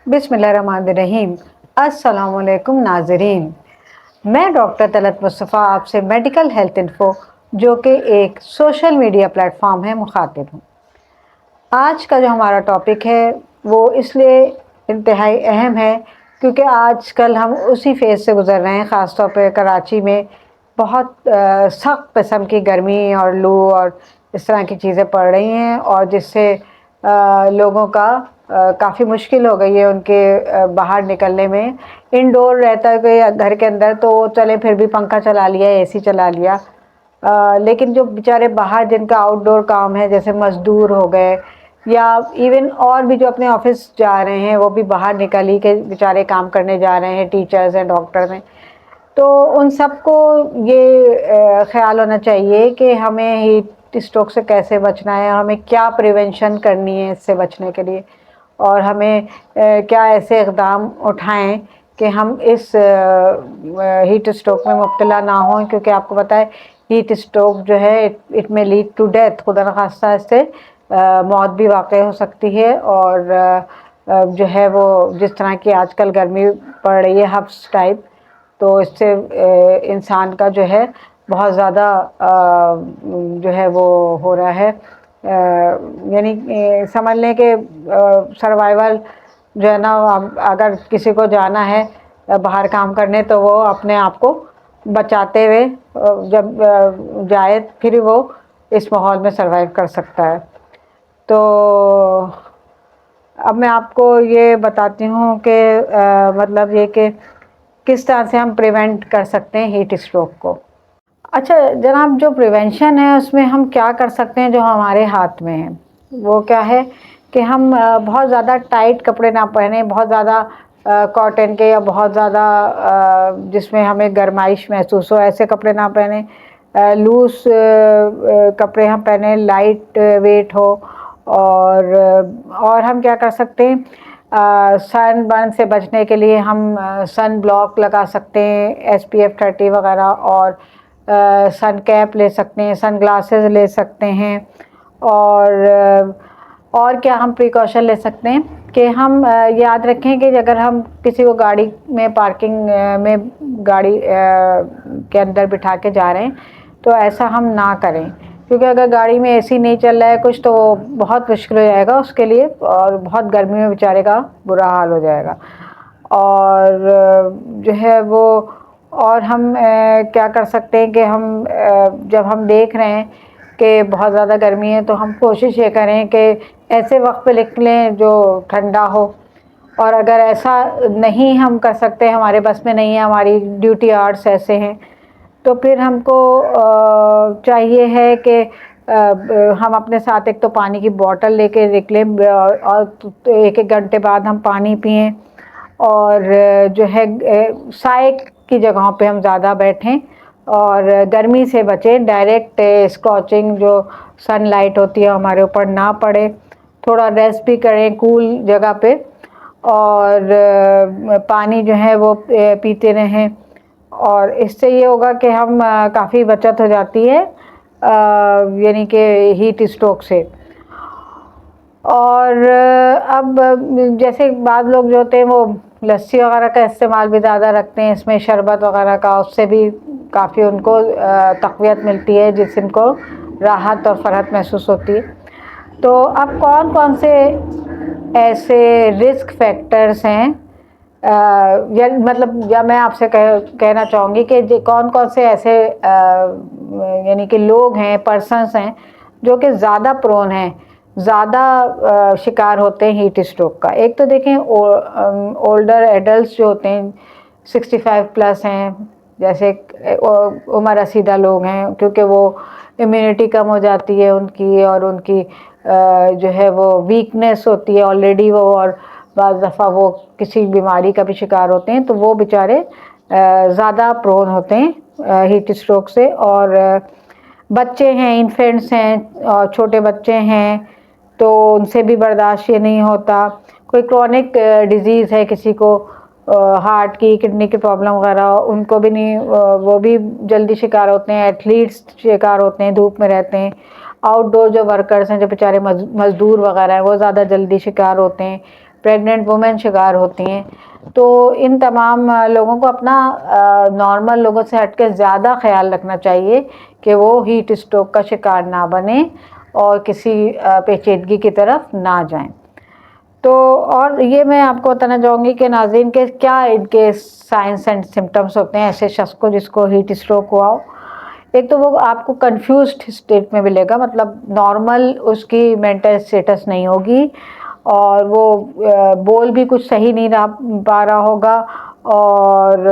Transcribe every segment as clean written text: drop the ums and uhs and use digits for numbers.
بسم اللہ الرحمن الرحیم۔ السلام علیکم ناظرین، میں ڈاکٹر طلعت مصطفیٰ آپ سے میڈیکل ہیلتھ انفو جو کہ ایک سوشل میڈیا پلیٹ فارم ہے مخاطب ہوں۔ آج کا جو ہمارا ٹاپک ہے وہ اس لیے انتہائی اہم ہے کیونکہ آج کل ہم اسی فیز سے گزر رہے ہیں، خاص طور پہ کراچی میں بہت سخت قسم کی گرمی اور لو اور اس طرح کی چیزیں پڑ رہی ہیں، اور جس سے لوگوں کا کافی مشکل ہو گئی ہے ان کے باہر نکلنے میں۔ انڈور رہتا ہے کہ گھر کے اندر تو چلے پھر بھی پنکھا چلا لیا، اے سی چلا لیا، لیکن جو بیچارے باہر جن کا آؤٹ ڈور کام ہے، جیسے مزدور ہو گئے یا ایون اور بھی جو اپنے آفس جا رہے ہیں، وہ بھی باہر نکل ہی کے بیچارے کام کرنے جا رہے ہیں، ٹیچرز ہیں، ڈاکٹرز ہیں، تو ان سب کو یہ خیال ہونا چاہیے کہ ہمیں ہیٹ اسٹروک سے کیسے بچنا ہے، ہمیں کیا پریونشن کرنی ہے اس سے بچنے کے لیے، اور ہمیں کیا ایسے اقدام اٹھائیں کہ ہم اس ہیٹ اسٹروک میں مبتلا نہ ہوں، کیونکہ آپ کو پتہ ہے ہیٹ اسٹروک جو ہے اٹ میں لیڈ ٹو ڈیتھ، خدا نخواستہ اس سے موت بھی واقع ہو سکتی ہے، اور جو ہے وہ جس طرح کی آج کل گرمی پڑ رہی ہے ہبس ٹائپ، تو اس سے انسان کا جو ہے بہت زیادہ جو ہے وہ ہو رہا ہے، یعنی سمجھ لیں کہ سروائیول جو ہے نا، اگر کسی کو جانا ہے باہر کام کرنے تو وہ اپنے آپ کو بچاتے ہوئے جب جائے پھر وہ اس ماحول میں سروائیو کر سکتا ہے۔ تو اب میں آپ کو یہ بتاتی ہوں کہ مطلب یہ کہ کس طرح سے ہم پریونٹ کر سکتے ہیں ہیٹ اسٹروک کو۔ اچھا جناب، جو پریونشن ہے اس میں ہم کیا کر سکتے ہیں جو ہمارے ہاتھ میں ہے، وہ کیا ہے کہ ہم بہت زیادہ ٹائٹ کپڑے نہ پہنیں، بہت زیادہ کاٹن کے یا بہت زیادہ جس میں ہمیں گرمائش محسوس ہو ایسے کپڑے نہ پہنیں، لوز کپڑے ہم پہنیں، لائٹ ویٹ ہو، اور ہم کیا کر سکتے ہیں، سن برن سے بچنے کے لیے ہم سن بلاک لگا سکتے ہیں، SPF 30 وغیرہ، اور سن کیپ لے سکتے ہیں، سن گلاسز لے سکتے ہیں، اور کیا ہم پریکاشن لے سکتے ہیں کہ ہم یاد رکھیں کہ اگر ہم کسی کو گاڑی میں پارکنگ میں گاڑی کے اندر بٹھا کے جا رہے ہیں تو ایسا ہم نہ کریں، کیونکہ اگر گاڑی میں AC نہیں چل رہا ہے کچھ تو بہت مشکل ہو جائے گا اس کے لیے، اور بہت گرمی میں بیچارے کا برا حال ہو جائے گا۔ اور جو ہے وہ اور ہم کیا کر سکتے ہیں کہ ہم جب ہم دیکھ رہے ہیں کہ بہت زیادہ گرمی ہے تو ہم کوشش یہ کریں کہ ایسے وقت پہ نکلیں جو ٹھنڈا ہو، اور اگر ایسا نہیں ہم کر سکتے، ہمارے بس میں نہیں ہے، ہماری ڈیوٹی آورس ایسے ہیں، تو پھر ہم کو چاہیے ہے کہ ہم اپنے ساتھ ایک تو پانی کی بوٹل لے کے نکلیں، اور 1-1 گھنٹے بعد ہم پانی پئیں، اور جو ہے سائے کی جگہوں پہ ہم زیادہ بیٹھیں، اور گرمی سے بچیں، ڈائریکٹ اسکاچنگ جو سن لائٹ ہوتی ہے ہمارے اوپر نہ پڑے، تھوڑا ریسٹ بھی کریں کول جگہ پہ، اور پانی جو ہے وہ پیتے رہیں، اور اس سے یہ ہوگا کہ ہم کافی بچت ہو جاتی ہے یعنی کہ ہیٹ اسٹروک سے۔ اور اب جیسے بعض لوگ جو ہوتے ہیں وہ لسی وغیرہ کا استعمال بھی زیادہ رکھتے ہیں، اس میں شربت وغیرہ کا، اس سے بھی کافی ان کو تقویت ملتی ہے، جسم کو راحت اور فرحت محسوس ہوتی ہے۔ تو اب کون کون سے ایسے رسک فیکٹرز ہیں، یا میں آپ سے کہنا چاہوں گی کہ کون کون سے ایسے یعنی کہ لوگ ہیں، پرسنس ہیں جو کہ زیادہ پرون ہیں، زیادہ شکار ہوتے ہیں ہیٹ اسٹروک کا۔ ایک تو دیکھیں اولڈر ایڈلٹس جو ہوتے ہیں 65+ ہیں، جیسے عمر رسیدہ لوگ ہیں، کیونکہ وہ امیونٹی کم ہو جاتی ہے ان کی، اور ان کی جو ہے وہ ویکنیس ہوتی ہے آلریڈی وہ، اور بعض دفعہ وہ کسی بیماری کا بھی شکار ہوتے ہیں، تو وہ بیچارے زیادہ پرون ہوتے ہیں ہیٹ اسٹروک سے۔ اور بچے ہیں، انفینٹس ہیں، اور چھوٹے بچے ہیں تو ان سے بھی برداشت یہ نہیں ہوتا، کوئی کرونک ڈیزیز ہے کسی کو، ہارٹ کی، کڈنی کی پرابلم وغیرہ، ان کو بھی نہیں، وہ بھی جلدی شکار ہوتے ہیں، ایتھلیٹس شکار ہوتے ہیں، دھوپ میں رہتے ہیں، آؤٹ ڈور جو ورکرز ہیں جو بیچارے مزدور وغیرہ ہیں وہ زیادہ جلدی شکار ہوتے ہیں، پریگننٹ وومن شکار ہوتی ہیں. تو ان تمام لوگوں کو اپنا نارمل لوگوں سے ہٹ کے زیادہ خیال رکھنا چاہیے کہ وہ ہیٹ اسٹروک کا شکار نہ بنیں اور کسی پیچیدگی کی طرف نہ جائیں. تو اور یہ میں آپ کو بتانا چاہوں گی کہ ناظرین کے کیا ان کے سائنس اینڈ سمٹمس ہوتے ہیں ایسے شخص کو جس کو ہیٹ اسٹروک ہوا ہو. ایک تو وہ آپ کو کنفیوزڈ اسٹیٹ میں ملے گا, مطلب نارمل اس کی مینٹل اسٹیٹس نہیں ہوگی اور وہ بول بھی کچھ صحیح نہیں پا رہا ہوگا اور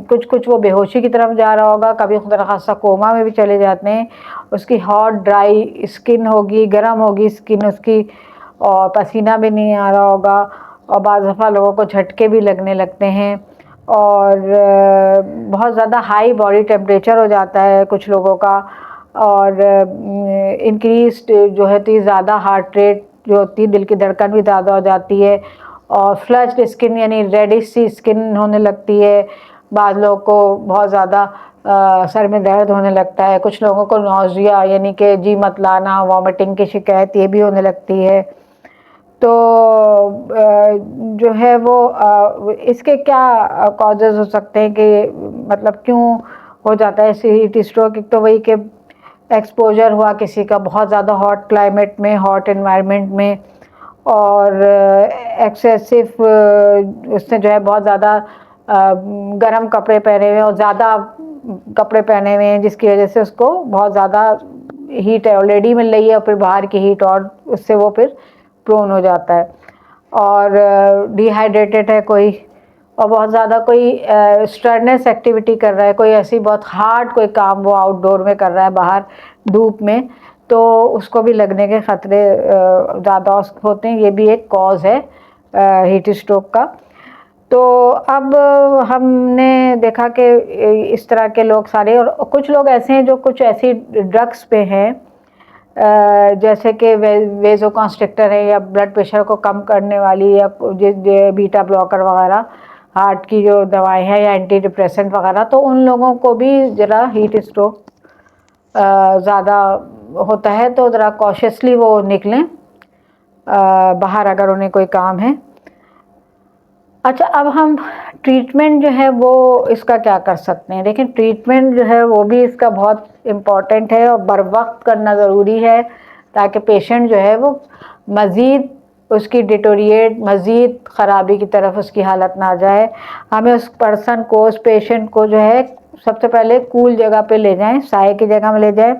کچھ وہ بے ہوشی کی طرف جا رہا ہوگا, کبھی خدا نخواستہ کوما میں بھی چلے جاتے ہیں. اس کی ہاٹ ڈرائی اسکن ہوگی, گرم ہوگی اسکن اس کی, اور پسینہ بھی نہیں آ رہا ہوگا, اور بعض دفعہ لوگوں کو جھٹکے بھی لگنے لگتے ہیں, اور بہت زیادہ ہائی باڈی ٹیمپریچر ہو جاتا ہے کچھ لوگوں کا, اور انکریزڈ جو ہے زیادہ ہارٹ ریٹ جو ہوتی ہے, دل کی دھڑکن بھی زیادہ ہو جاتی ہے, اور فلشڈ اسکن یعنی ریڈش سی اسکن ہونے لگتی ہے. بعض لوگوں کو بہت زیادہ سر میں درد ہونے لگتا ہے, کچھ لوگوں کو نوزیا یعنی کہ جی مت لانا, وامٹنگ کی شکایت یہ بھی ہونے لگتی ہے. تو جو ہے وہ اس کے کیا کازز ہو سکتے ہیں کہ مطلب کیوں ہو جاتا ہے ایسے ہیٹ اسٹروک. ایک تو وہی کہ ایکسپوجر ہوا کسی کا بہت زیادہ ہاٹ کلائمیٹ میں, ہاٹ انوائرمنٹ میں, اور ایکسیسو اس نے جو ہے بہت زیادہ گرم کپڑے پہنے ہوئے اور زیادہ کپڑے پہنے ہوئے ہیں جس کی وجہ سے اس کو بہت زیادہ ہیٹ آلریڈی مل رہی ہے اور پھر باہر کی ہیٹ اور اس سے وہ پھر پرون ہو جاتا ہے. اور ڈی ہائیڈریٹڈ ہے کوئی, اور بہت زیادہ کوئی اسٹرنس ایکٹیویٹی کر رہا ہے, کوئی ایسی بہت ہارڈ کوئی کام وہ آؤٹ ڈور میں کر رہا ہے باہر دھوپ میں, تو اس کو بھی لگنے کے خطرے زیادہ ہوتے ہیں. یہ بھی ایک کاز ہے ہیٹ اسٹروک کا. تو اب ہم نے دیکھا کہ اس طرح کے لوگ سارے, اور کچھ لوگ ایسے ہیں جو کچھ ایسی ڈرگس پہ ہیں جیسے کہ ویزو کانسٹرکٹر ہے یا بلڈ پریشر کو کم کرنے والی یا بیٹا بلاکر وغیرہ, ہارٹ کی جو دوائیں ہیں یا اینٹی ڈپریسنٹ وغیرہ, تو ان لوگوں کو بھی ذرا ہیٹ اسٹروک زیادہ ہوتا ہے. تو ذرا کوشیسلی وہ نکلیں باہر اگر انہیں کوئی کام ہے. اچھا, اب ہم ٹریٹمنٹ جو ہے وہ اس کا کیا کر سکتے ہیں. لیکن ٹریٹمنٹ جو ہے وہ بھی اس کا بہت امپورٹنٹ ہے اور بر وقت کرنا ضروری ہے تاکہ پیشنٹ جو ہے وہ مزید اس کی ڈیٹوریٹ, مزید خرابی کی طرف اس کی حالت نہ جائے. ہمیں اس پرسن کو, اس پیشنٹ کو جو ہے سب سے پہلے کول جگہ پہ لے جائیں, سائے کی جگہ میں لے جائیں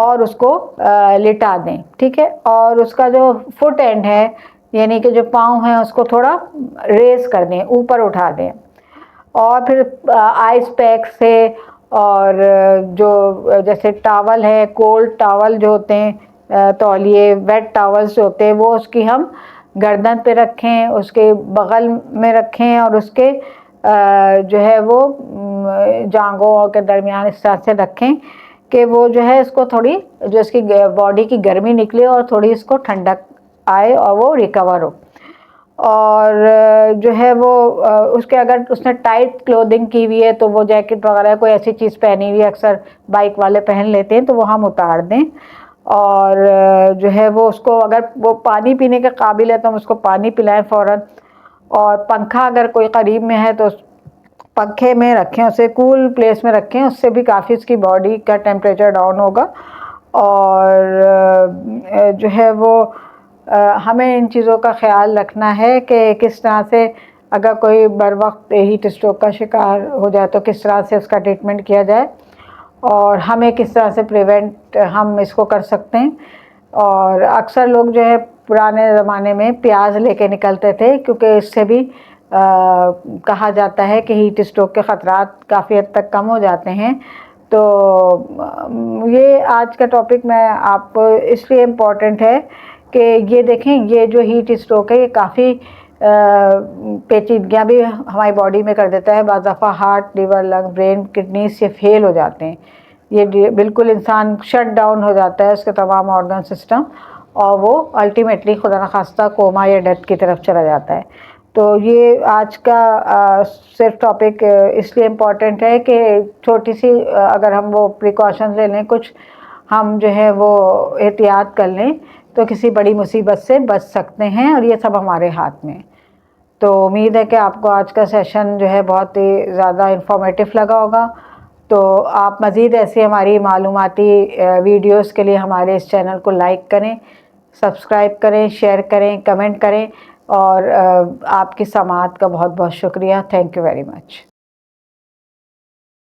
اور اس کو لٹا دیں, ٹھیک ہے. اور اس کا جو فٹ اینڈ ہے یعنی کہ جو پاؤں ہیں اس کو تھوڑا ریز کر دیں, اوپر اٹھا دیں, اور پھر آئس پیک سے اور جو جیسے ٹاول ہے, کولڈ ٹاول جو ہوتے ہیں, تولیے, ویٹ ٹاولز جو ہوتے ہیں, وہ اس کی ہم گردن پہ رکھیں, اس کے بغل میں رکھیں, اور اس کے جو ہے وہ جانگوں کے درمیان اس طرح سے رکھیں کہ وہ جو ہے اس کو تھوڑی جو اس کی باڈی کی گرمی نکلے اور تھوڑی اس کو ٹھنڈک آئے اور وہ ریکور ہو. اور جو ہے وہ اس کے اگر اس نے ٹائٹ کلودنگ کی ہوئی ہے تو وہ جیکٹ وغیرہ کوئی ایسی چیز پہنی ہوئی ہے, اکثر بائک والے پہن لیتے ہیں, تو وہ ہم اتار دیں. اور جو ہے وہ اس کو اگر وہ پانی پینے کے قابل ہے تو ہم اس کو پانی پلائیں فوراً. اور پنکھا اگر کوئی قریب میں ہے تو پنکھے میں رکھیں, اسے کول پلیس میں رکھیں, اس سے بھی کافی اس کی باڈی کا ٹیمپریچر ڈاؤن ہوگا. اور جو ہے وہ ہمیں ان چیزوں کا خیال رکھنا ہے کہ کس طرح سے اگر کوئی بر وقت ہیٹ اسٹروک کا شکار ہو جائے تو کس طرح سے اس کا ٹریٹمنٹ کیا جائے, اور ہمیں کس طرح سے پریونٹ ہم اس کو کر سکتے ہیں. اور اکثر لوگ جو ہے پرانے زمانے میں پیاز لے کے نکلتے تھے کیونکہ اس سے بھی کہا جاتا ہے کہ ہیٹ اسٹروک کے خطرات کافی حد تک کم ہو جاتے ہیں. تو یہ آج کا ٹاپک میں آپ کو اس لیے امپورٹنٹ ہے کہ یہ دیکھیں, یہ جو ہیٹ اسٹروک ہے یہ کافی پیچیدگیاں بھی ہماری باڈی میں کر دیتا ہے. بعض دفعہ ہارٹ, لیور, لنگ, برین, کڈنیز یہ فیل ہو جاتے ہیں, یہ بالکل انسان شٹ ڈاؤن ہو جاتا ہے اس کے تمام آرگن سسٹم, اور وہ الٹیمیٹلی خدا نخواستہ کوما یا ڈیتھ کی طرف چلا جاتا ہے. تو یہ آج کا صرف ٹاپک اس لیے امپورٹنٹ ہے کہ چھوٹی سی اگر ہم وہ پریکاشنز لے لیں, کچھ ہم جو ہے وہ احتیاط کر لیں تو کسی بڑی مصیبت سے بچ سکتے ہیں، اور یہ سب ہمارے ہاتھ میں ہے۔ تو امید ہے کہ آپ کو آج کا سیشن جو ہے بہت ہی زیادہ انفارمیٹیو لگا ہوگا۔ تو آپ مزید ایسی ہماری معلوماتی ویڈیوز کے لیے ہمارے اس چینل کو لائک کریں، سبسکرائب کریں، شیئر کریں، کمنٹ کریں، اور آپ کی سماعت کا بہت بہت شکریہ۔ Thank you very much.